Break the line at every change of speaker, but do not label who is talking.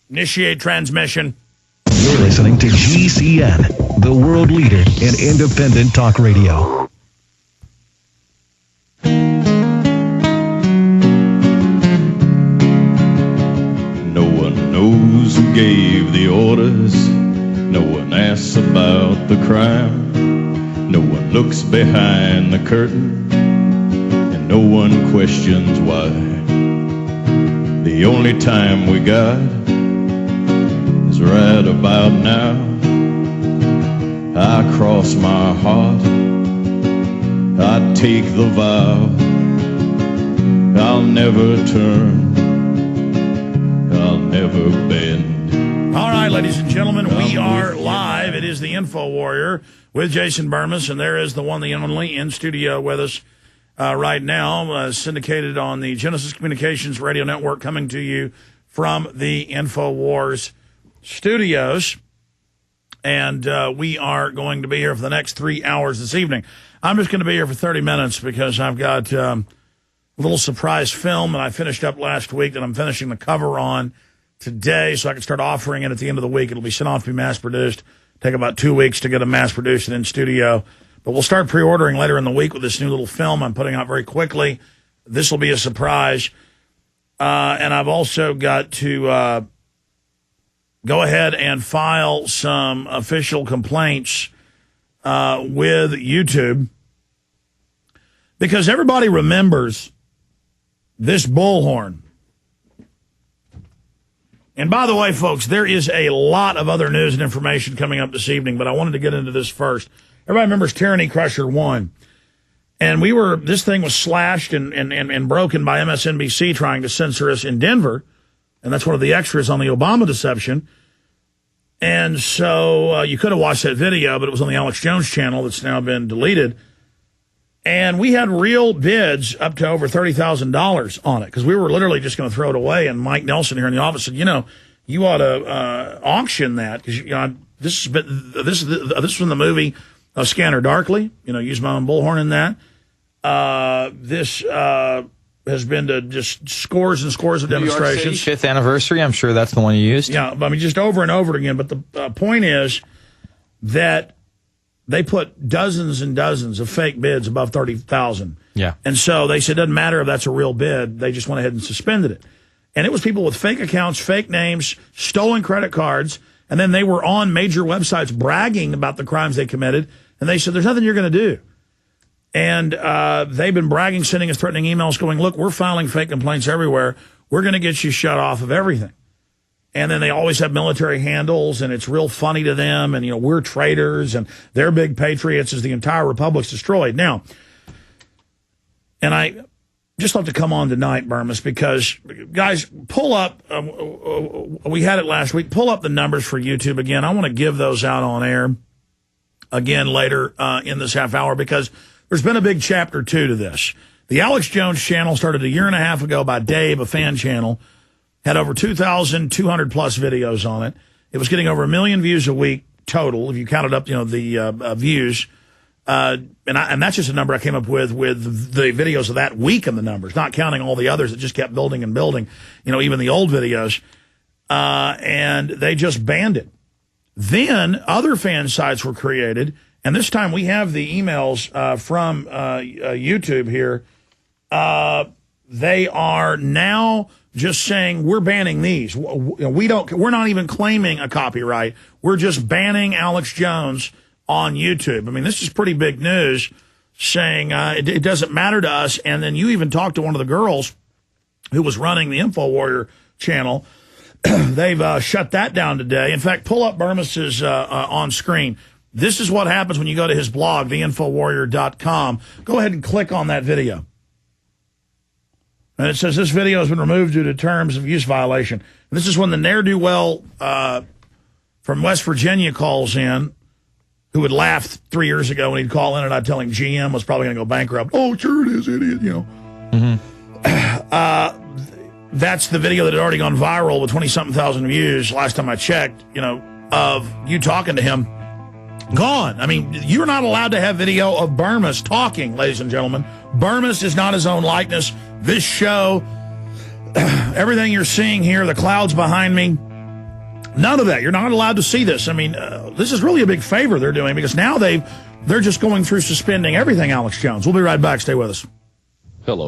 Initiate transmission.
You're listening to GCN, the world leader in independent talk radio.
No one knows who gave the orders. No one asks about the crime. No one looks behind the curtain. And no one questions why. The only time we got is right about now. I cross my heart, I take the vow, I'll never turn, I'll never bend.
All right, ladies and gentlemen, we are live. It is the Infowarrior with Jason Bermas, and there is the one, the only, in studio with us right now, syndicated on the Genesis Communications Radio Network, coming to you from the InfoWars studios. And we are going to be here for the next 3 hours this evening. I'm just going to be here for 30 minutes because I've got a little surprise film that I finished up last week that I'm finishing the cover on today so I can start offering it at the end of the week. It'll be sent off to be mass-produced. Take about 2 weeks to get it mass-produced and in studio. But we'll start pre-ordering later in the week with this new little film I'm putting out very quickly. This will be a surprise. And I've also got to go ahead and file some official complaints with YouTube, because everybody remembers this bullhorn. And by the way, folks, there is a lot of other news and information coming up this evening, but I wanted to get into this first. Everybody remembers Tyranny Crusher 1. And this thing was slashed and broken by MSNBC trying to censor us in Denver. And that's one of the extras on the Obama deception. And so you could have watched that video, but it was on the Alex Jones channel that's now been deleted. And we had real bids up to over $30,000 on it because we were literally just going to throw it away. And Mike Nelson here in the office said, you ought to auction that because this is from the movie Scanner Darkly. Use my own bullhorn in that. This has been to just scores and scores of demonstrations.
New York City, 5th anniversary. I'm sure that's the one you used.
Yeah, I mean, just over and over again. But the point is that they put dozens and dozens of fake bids above $30,000.
Yeah.
And so they said it doesn't matter if that's a real bid. They just went ahead and suspended it. And it was people with fake accounts, fake names, stolen credit cards, and then they were on major websites bragging about the crimes they committed. And they said, there's nothing you're going to do. And they've been bragging, sending us threatening emails going, look, we're filing fake complaints everywhere. We're going to get you shut off of everything. And then they always have military handles, and it's real funny to them. And, we're traitors, and they're big patriots as the entire republic's destroyed. Now, and I just love to come on tonight, Bermas, because, guys, pull up. We had it last week. Pull up the numbers for YouTube again. I want to give those out on air again later in this half hour because there's been a big chapter 2 to this. The Alex Jones channel started a year and a half ago by Dave, a fan channel, had over 2,200 plus videos on it. It was getting over 1 million views a week total, if you counted up, the views. And that's just a number I came up with the videos of that week and the numbers, not counting all the others that just kept building and building, even the old videos. And they just banned it. Then other fan sites were created. And this time we have the emails from YouTube here. They are now just saying we're banning these. We're not even claiming a copyright. We're just banning Alex Jones on YouTube. I mean, this is pretty big news, saying it doesn't matter to us. And then you even talked to one of the girls who was running the Infowarrior channel. They've shut that down today. In fact, pull up Bermas's on screen. This is what happens when you go to his blog, theinfowarrior.com. Go ahead and click on that video. And it says this video has been removed due to terms of use violation. And this is when the ne'er-do-well from West Virginia calls in, who would laugh 3 years ago when he'd call in and I'd tell him GM was probably going to go bankrupt. Oh, sure it is, idiot, That's the video that had already gone viral with 20-something thousand views last time I checked, of you talking to him. Gone. I mean, you're not allowed to have video of Bermas talking, ladies and gentlemen. Bermas is not his own likeness. This show, everything you're seeing here, the clouds behind me, None of that. You're not allowed to see this. I mean, this is really a big favor they're doing because now they're just going through suspending everything Alex Jones. We'll be right back. Stay with us.